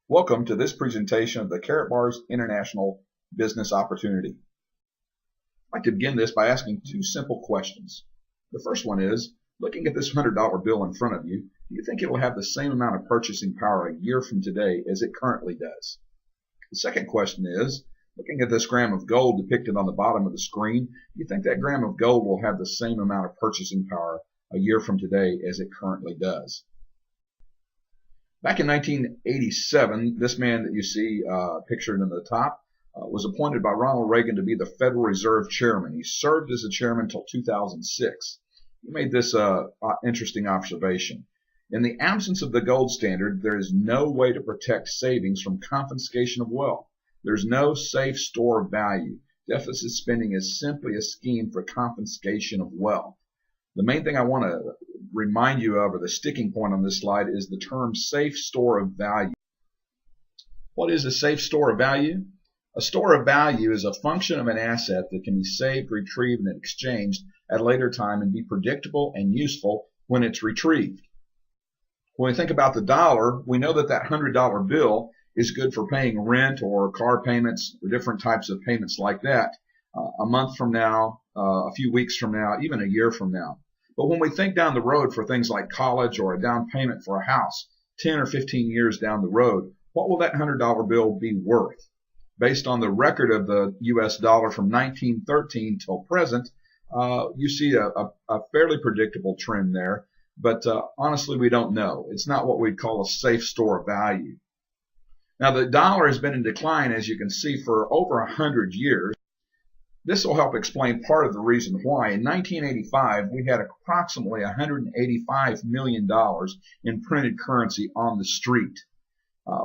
Welcome to this presentation of the Karatbars International Business Opportunity. I'd like to begin this by asking two simple questions. The first one is, looking at this $100 bill in front of you, do you think it will have the same amount of purchasing power a year from today as it currently does? The second question is, looking at this gram of gold depicted on the bottom of the screen, do you think that gram of gold will have the same amount of purchasing power a year from today as it currently does? Back in 1987, this man that you see pictured in the top was appointed by Ronald Reagan to be the Federal Reserve Chairman. He served as a chairman until 2006. He made this interesting observation. In the absence of the gold standard, there is no way to protect savings from confiscation of wealth. There's no safe store of value. Deficit spending is simply a scheme for confiscation of wealth. The main thing I want to remind you of, or the sticking point on this slide, is the term safe store of value. What is a safe store of value? A store of value is a function of an asset that can be saved, retrieved, and exchanged at a later time and be predictable and useful when it's retrieved. When we think about the dollar, we know that that $100 bill is good for paying rent or car payments or different types of payments like that a month from now, a few weeks from now, even a year from now. But when we think down the road for things like college or a down payment for a house, 10 or 15 years down the road, what will that $100 bill be worth? Based on the record of the U.S. dollar from 1913 till present, you see a fairly predictable trend there. But honestly, we don't know. It's not what we'd call a safe store of value. Now, the dollar has been in decline, as you can see, for over 100 years. This will help explain part of the reason why. In 1985, we had approximately $185 million in printed currency on the street.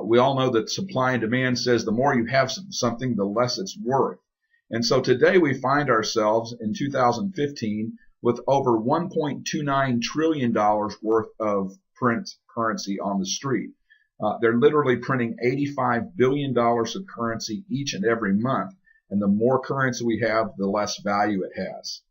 We all know that supply and demand says the more you have something, the less it's worth. And so today we find ourselves in 2015 with over $1.29 trillion worth of print currency on the street. They're literally printing $85 billion of currency each and every month. And the more currency we have, the less value it has.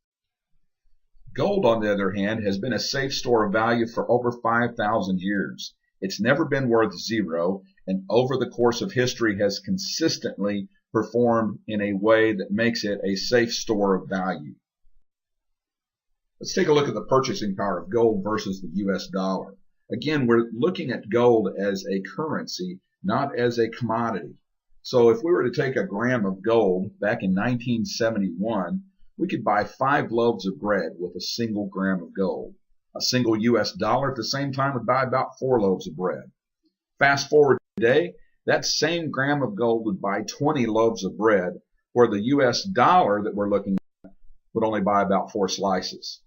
Gold, on the other hand, has been a safe store of value for over 5,000 years. It's never been worth zero, and over the course of history has consistently performed in a way that makes it a safe store of value. Let's take a look at the purchasing power of gold versus the U.S. dollar. Again, we're looking at gold as a currency, not as a commodity. So if we were to take a gram of gold back in 1971, we could buy 5 loaves of bread with a single gram of gold. A single U.S. dollar at the same time would buy about 4 loaves of bread. Fast forward today, that same gram of gold would buy 20 loaves of bread, where the U.S. dollar that we're looking at would only buy about 4 slices.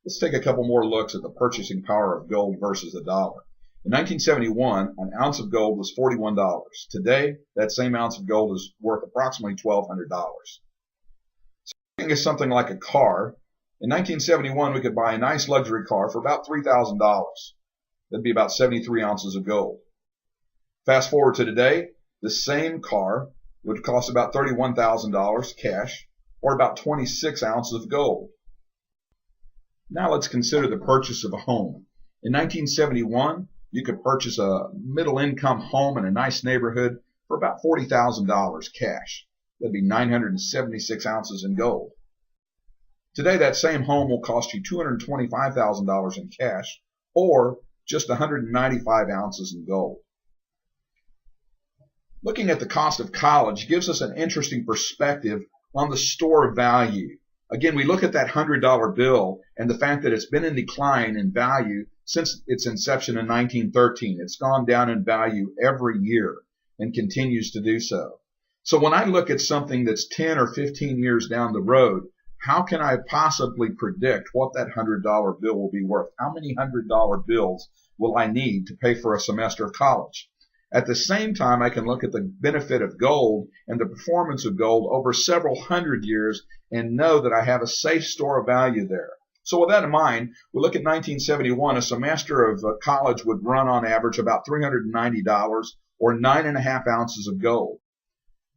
Let's take a couple more looks at the purchasing power of gold versus the dollar. In 1971, an ounce of gold was $41. Today, that same ounce of gold is worth approximately $1,200. So looking at something like a car, in 1971 we could buy a nice luxury car for about $3,000. That'd be about 73 ounces of gold. Fast forward to today, the same car would cost about $31,000 cash, or about 26 ounces of gold. Now let's consider the purchase of a home. In 1971, you could purchase a middle-income home in a nice neighborhood for about $40,000 cash. That'd be 976 ounces in gold. Today, that same home will cost you $225,000 in cash, or just 195 ounces in gold. Looking at the cost of college gives us an interesting perspective on the store of value. Again, we look at that $100 bill and the fact that it's been in decline in value since its inception in 1913. It's gone down in value every year and continues to do so. So when I look at something that's 10 or 15 years down the road, how can I possibly predict what that $100 bill will be worth? How many $100 bills will I need to pay for a semester of college? At the same time, I can look at the benefit of gold and the performance of gold over several hundred years and know that I have a safe store of value there. So with that in mind, we look at 1971, a semester of college would run on average about $390 or 9.5 ounces of gold.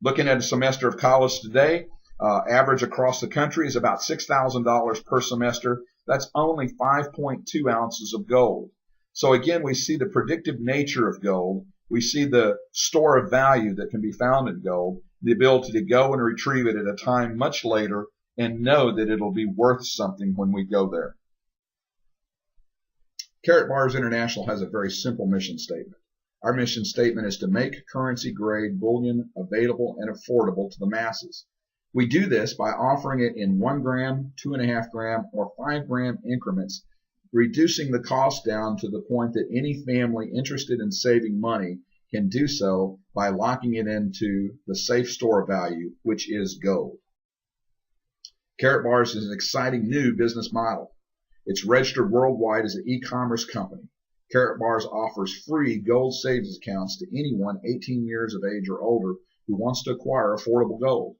Looking at a semester of college today, average across the country is about $6,000 per semester. That's only 5.2 ounces of gold. So again, we see the predictive nature of gold We see the store of value that can be found in gold, the ability to go and retrieve it at a time much later and know that it'll be worth something when we go there. Karatbars International has a very simple mission statement. Our mission statement is to make currency-grade bullion available and affordable to the masses. We do this by offering it in 1 gram, 2.5 gram, or 5 gram increments, reducing the cost down to the point that any family interested in saving money can do so by locking it into the safe store value, which is gold. Karatbars is an exciting new business model. It's registered worldwide as an e-commerce company. Karatbars offers free gold savings accounts to anyone 18 years of age or older who wants to acquire affordable gold.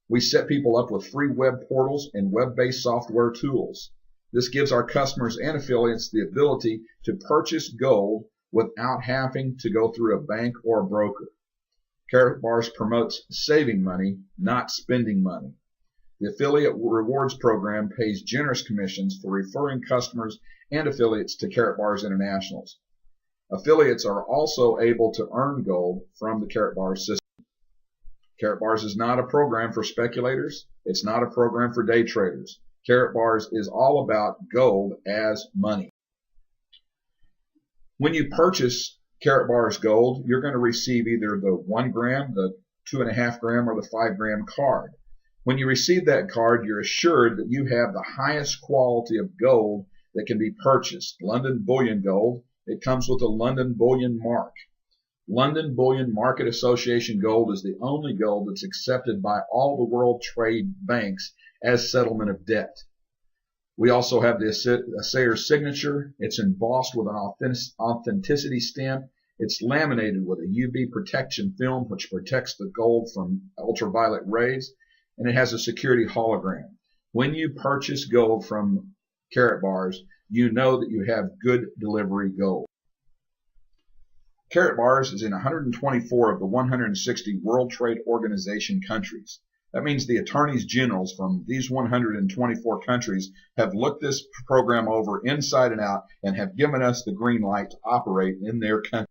We set people up with free web portals and web-based software tools. This gives our customers and affiliates the ability to purchase gold without having to go through a bank or a broker. Karatbars promotes saving money, not spending money. The affiliate rewards program pays generous commissions for referring customers and affiliates to Karatbars Internationals. Affiliates are also able to earn gold from the Karatbars system. Karatbars is not a program for speculators. It's not a program for day traders. Karatbars is all about gold as money. When you purchase Karatbars gold, you're going to receive either the 1 gram, the 2.5 gram, or the 5 gram card. When you receive that card, you're assured that you have the highest quality of gold that can be purchased. London Bullion Gold. It comes with a London Bullion Mark. London Bullion Market Association gold is the only gold that's accepted by all the world trade banks as settlement of debt. We also have the assayer's signature. It's embossed with an authenticity stamp. It's laminated with a UV protection film which protects the gold from ultraviolet rays, and it has a security hologram. When you purchase gold from Karatbars, you know that you have good delivery gold. Karatbars is in 124 of the 160 World Trade Organization countries. That means the attorneys generals from these 124 countries have looked this program over inside and out and have given us the green light to operate in their country.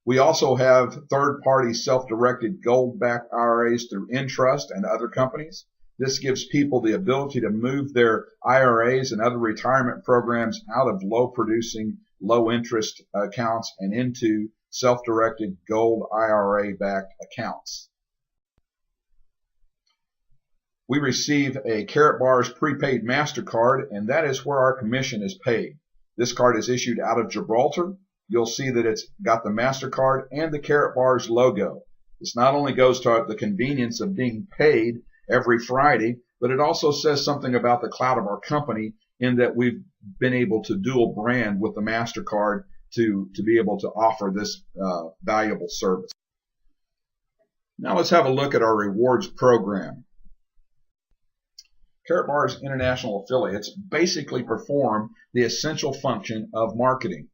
We also have third-party self-directed gold-backed IRAs through Entrust and other companies. This gives people the ability to move their IRAs and other retirement programs out of low-producing, low-interest accounts and into self-directed gold IRA-backed accounts. We receive a Karatbars prepaid MasterCard, and that is where our commission is paid. This card is issued out of Gibraltar. You'll see that it's got the MasterCard and the Karatbars logo. This not only goes to the convenience of being paid every Friday, but it also says something about the clout of our company in that we've been able to dual brand with the MasterCard to be able to offer this valuable service. Now let's have a look at our rewards program. Karatbars International affiliates basically perform the essential function of marketing.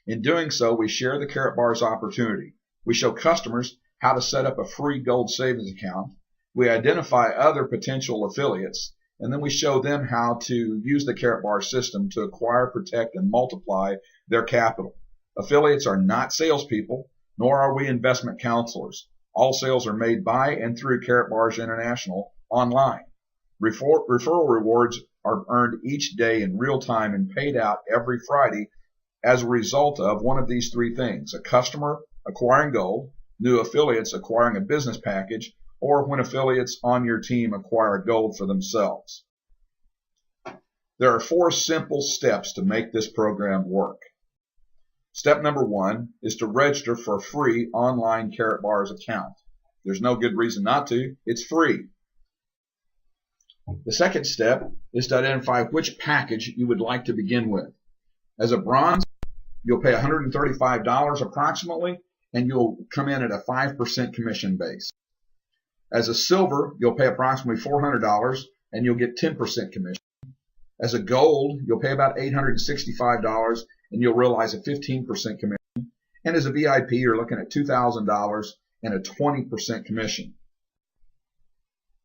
In doing so, we share the Karatbars opportunity. We show customers how to set up a free gold savings account. We identify other potential affiliates, and then we show them how to use the Karatbars system to acquire, protect, and multiply their capital. Affiliates are not salespeople, nor are we investment counselors. All sales are made by and through Karatbars International online. Referral rewards are earned each day in real time and paid out every Friday as a result of one of these three things: a customer acquiring gold, new affiliates acquiring a business package, or when affiliates on your team acquire gold for themselves. There are 4 simple steps to make this program work. Step number 1 is to register for a free online Karatbars account. There's no good reason not to. It's free. The second step is to identify which package you would like to begin with. As a bronze, you'll pay $135 approximately, and you'll come in at a 5% commission base. As a silver, you'll pay approximately $400, and you'll get 10% commission. As a gold, you'll pay about $865, and you'll realize a 15% commission. And as a VIP, you're looking at $2,000 and a 20% commission.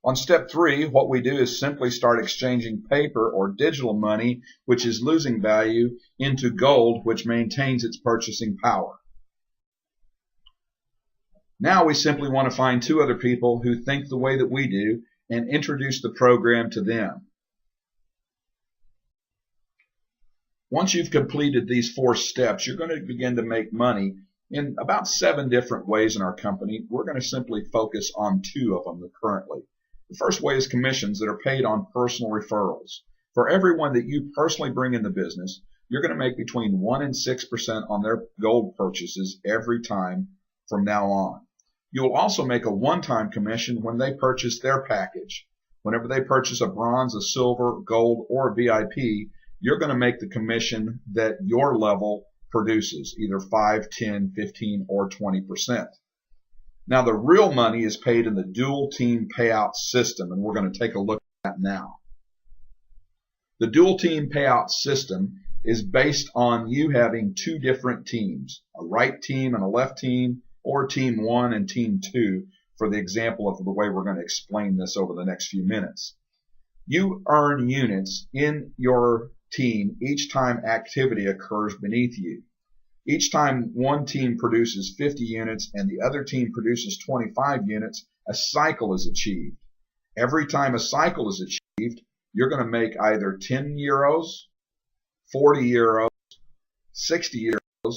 On step 3, what we do is simply start exchanging paper or digital money, which is losing value, into gold, which maintains its purchasing power. Now we simply want to find 2 other people who think the way that we do and introduce the program to them. Once you've completed these 4 steps, you're going to begin to make money in about 7 different ways in our company. We're going to simply focus on 2 of them currently. The first way is commissions that are paid on personal referrals. For everyone that you personally bring in the business, you're going to make between 1 and 6% on their gold purchases every time from now on. You'll also make a one-time commission when they purchase their package. Whenever they purchase a bronze, a silver, gold, or a VIP, you're going to make the commission that your level produces, either 5, 10, 15, or 20%. Now, the real money is paid in the dual team payout system, and we're going to take a look at that now. The dual team payout system is based on you having 2 different teams, a right team and a left team, or team 1 and team 2, for the example of the way we're going to explain this over the next few minutes. You earn units in your team each time activity occurs beneath you. Each time one team produces 50 units and the other team produces 25 units, a cycle is achieved. Every time a cycle is achieved, you're going to make either 10 euros, 40 euros, 60 euros,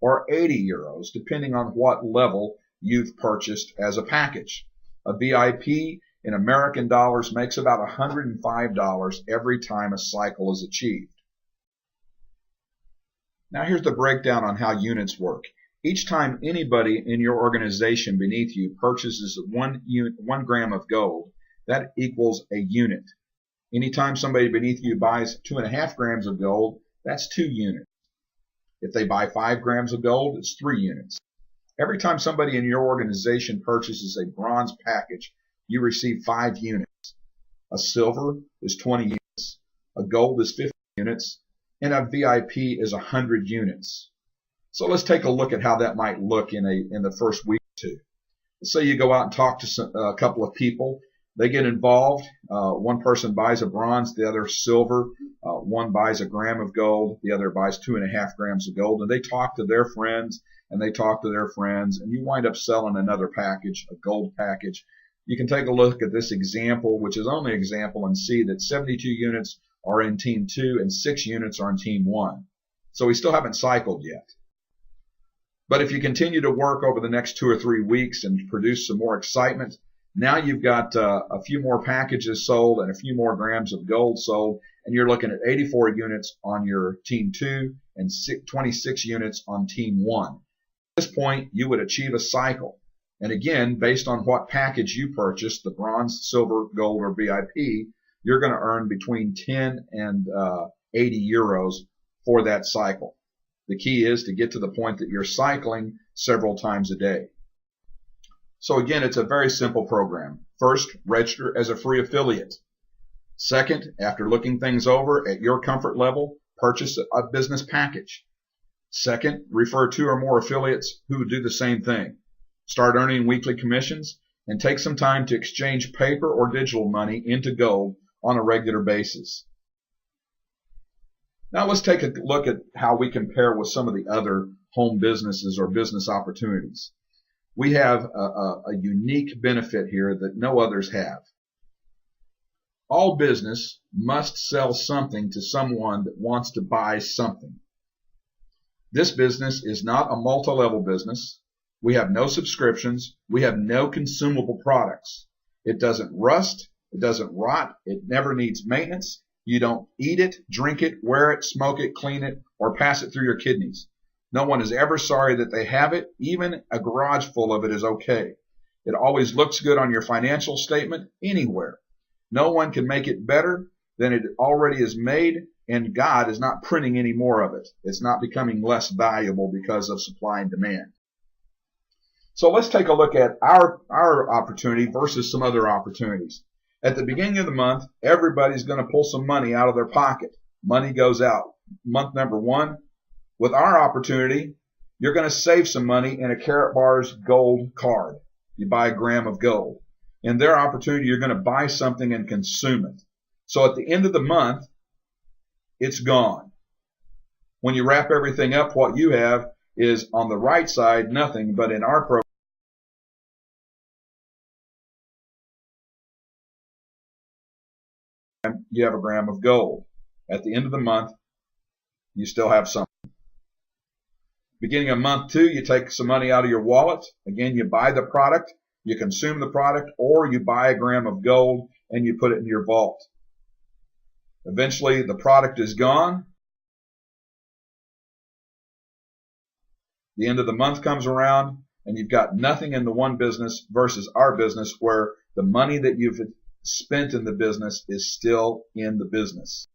or 80 euros, depending on what level you've purchased as a package. A VIP in American dollars makes about $105 every time a cycle is achieved. Now here's the breakdown on how units work. Each time anybody in your organization beneath you purchases 1 gram of gold, that equals a unit. Anytime somebody beneath you buys 2.5 grams of gold, that's 2 units. If they buy 5 grams of gold, it's 3 units. Every time somebody in your organization purchases a bronze package, you receive 5 units. A silver is 20 units. A gold is 50 units. And a VIP is 100 units. So let's take a look at how that might look in the first week or 2. Let's say you go out and talk to a couple of people. They get involved. One person buys a bronze, the other silver. One buys a gram of gold, the other buys 2.5 grams of gold. And they talk to their friends, and they talk to their friends, and you wind up selling another package, a gold package. You can take a look at this example, which is only an example, and see that 72 units are in team 2 and 6 units are in team 1. So we still haven't cycled yet. But if you continue to work over the next 2 or 3 weeks and produce some more excitement, now you've got a few more packages sold and a few more grams of gold sold, and you're looking at 84 units on your team 2 and 26 units on team 1. At this point, you would achieve a cycle. And again, based on what package you purchased, the bronze, silver, gold, or VIP, you're going to earn between 10 and 80 euros for that cycle. The key is to get to the point that you're cycling several times a day. So again, it's a very simple program. First, register as a free affiliate. Second, after looking things over at your comfort level, purchase a business package. Second, refer 2 or more affiliates who do the same thing. Start earning weekly commissions and take some time to exchange paper or digital money into gold on a regular basis. Now let's take a look at how we compare with some of the other home businesses or business opportunities. We have a unique benefit here that no others have. All business must sell something to someone that wants to buy something. This business is not a multi-level business. We have no subscriptions. We have no consumable products. It doesn't rust. It doesn't rot. It never needs maintenance. You don't eat it, drink it, wear it, smoke it, clean it, or pass it through your kidneys. No one is ever sorry that they have it. Even a garage full of it is okay. It always looks good on your financial statement anywhere. No one can make it better than it already is made, and God is not printing any more of it. It's not becoming less valuable because of supply and demand. So let's take a look at our opportunity versus some other opportunities. At the beginning of the month, everybody's going to pull some money out of their pocket. Money goes out. Month number 1, with our opportunity, you're going to save some money in a Karatbars gold card. You buy a gram of gold. In their opportunity, you're going to buy something and consume it. So at the end of the month, it's gone. When you wrap everything up, what you have is on the right side, nothing, but in our program, you have a gram of gold. At the end of the month, you still have some. Beginning of month 2, you take some money out of your wallet. Again, you buy the product, you consume the product, or you buy a gram of gold and you put it in your vault. Eventually, the product is gone. The end of the month comes around and you've got nothing in the one business versus our business where the money that you've spent in the business is still in the business.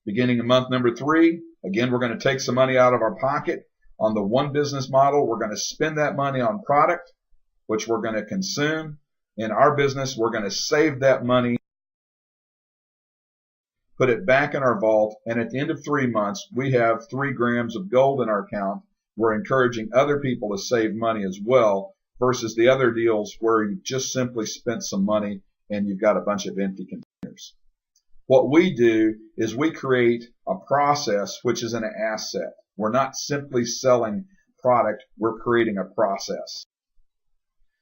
Beginning of month number 3, again, we're going to take some money out of our pocket. On the one business model, we're going to spend that money on product, which we're going to consume. In our business, we're going to save that money, put it back in our vault, and at the end of 3 months, we have 3 grams of gold in our account. We're encouraging other people to save money as well versus the other deals where you just simply spent some money and you've got a bunch of empty containers. What we do is we create a process which is an asset. We're not simply selling product, we're creating a process.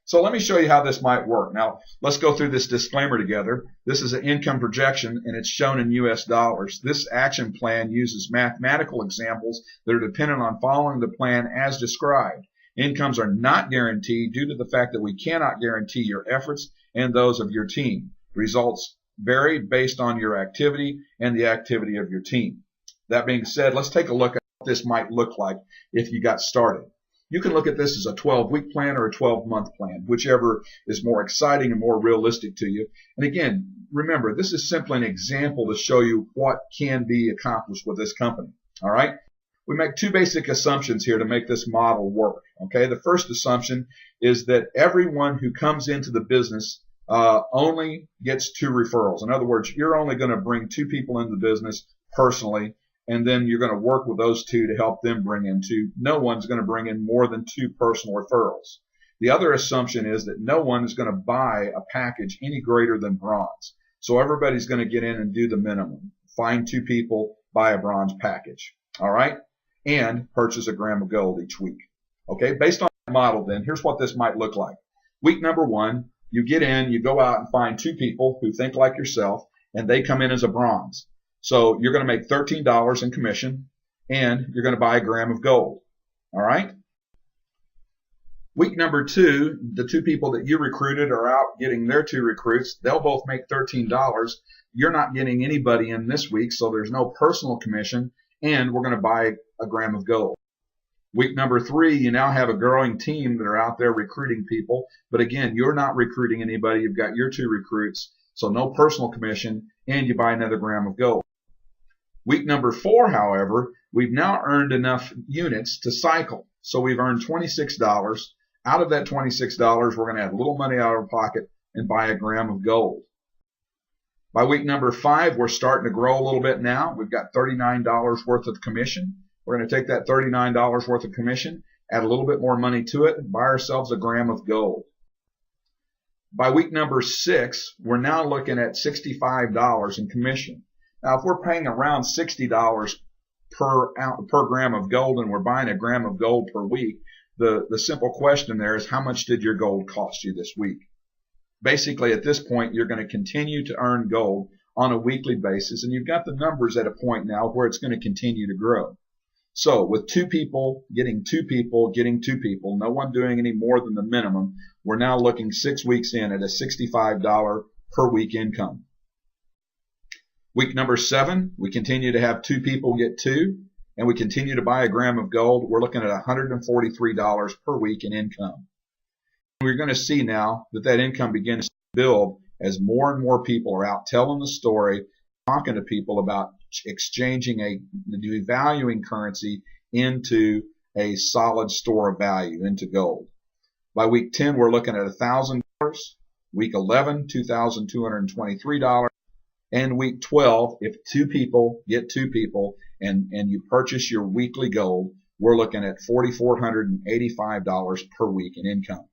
So let me show you how this might work. Now, let's go through this disclaimer together. This is an income projection, and it's shown in US dollars. This action plan uses mathematical examples that are dependent on following the plan as described. Incomes are not guaranteed due to the fact that we cannot guarantee your efforts and those of your team. Results vary based on your activity and the activity of your team. That being said, let's take a look at what this might look like if you got started. You can look at this as a 12-week plan or a 12-month plan, whichever is more exciting and more realistic to you. And again, remember, this is simply an example to show you what can be accomplished with this company. All right? We make 2 basic assumptions here to make this model work. Okay? The first assumption is that everyone who comes into the business only gets 2 referrals. In other words, you're only going to bring 2 people into the business personally, and then you're going to work with those 2 to help them bring in 2. No one's going to bring in more than 2 personal referrals. The other assumption is that no one is going to buy a package any greater than bronze. So everybody's going to get in and do the minimum. Find 2 people, buy a bronze package. All right? And purchase a gram of gold each week. Okay? Based on that model then, here's what this might look like. Week number 1, you get in, you go out and find 2 people who think like yourself, and they come in as a bronze. So you're going to make $13 in commission, and you're going to buy a gram of gold. All right? Week number 2, the 2 people that you recruited are out getting their 2 recruits. They'll both make $13. You're not getting anybody in this week, so there's no personal commission, and we're going to buy a gram of gold. Week number 3, you now have a growing team that are out there recruiting people. But again, you're not recruiting anybody. You've got your 2 recruits, so no personal commission, and you buy another gram of gold. Week number 4, however, we've now earned enough units to cycle. So we've earned $26. Out of that $26, we're going to have a little money out of our pocket and buy a gram of gold. By week number 5, we're starting to grow a little bit now. We've got $39 worth of commission. We're going to take that $39 worth of commission, add a little bit more money to it, and buy ourselves a gram of gold. By week number 6, we're now looking at $65 in commission. Now, if we're paying around $60 per gram of gold and we're buying a gram of gold per week, the simple question there is how much did your gold cost you this week? Basically, at this point, you're going to continue to earn gold on a weekly basis, and you've got the numbers at a point now where it's going to continue to grow. So with 2 people, getting 2 people, getting 2 people, no one doing any more than the minimum, we're now looking 6 weeks in at a $65 per week income. Week number 7, we continue to have 2 people get 2, and we continue to buy a gram of gold. We're looking at $143 per week in income. We're going to see now that that income begins to build as more and more people are out telling the story, talking to people about exchanging devaluing currency into a solid store of value, into gold. By week 10, we're looking at $1,000. Week 11, $2,223. And week 12, if 2 people get 2 people and you purchase your weekly gold, we're looking at $4,485 per week in income.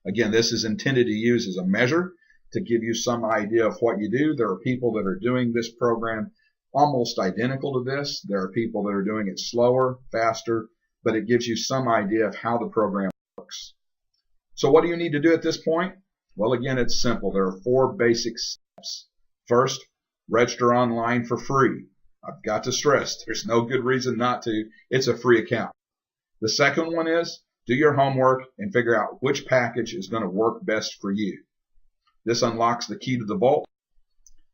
Again, this is intended to use as a measure to give you some idea of what you do. There are people that are doing this program almost identical to this. There are people that are doing it slower, faster, but it gives you some idea of how the program works. So what do you need to do at this point? Well, again, it's simple. There are 4 basic steps. First, Register online for free. I've got to stress, there's no good reason not to. It's a free account. The second one is do your homework and figure out which package is going to work best for you. This unlocks the key to the vault.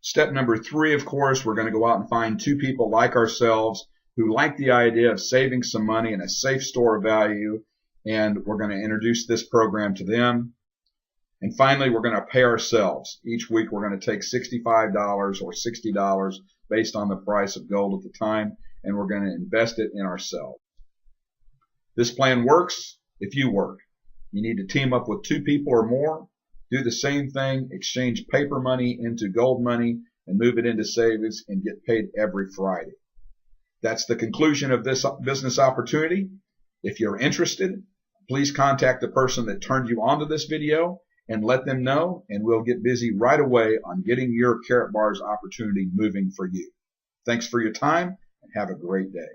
Step number 3, of course, we're going to go out and find 2 people like ourselves who like the idea of saving some money in a safe store of value, and we're going to introduce this program to them. And finally, we're going to pay ourselves. Each week, we're going to take $65 or $60 based on the price of gold at the time, and we're going to invest it in ourselves. This plan works if you work. You need to team up with 2 people or more, do the same thing, exchange paper money into gold money, and move it into savings and get paid every Friday. That's the conclusion of this business opportunity. If you're interested, please contact the person that turned you onto this video and let them know, and we'll get busy right away on getting your Karatbars opportunity moving for you. Thanks for your time, and have a great day.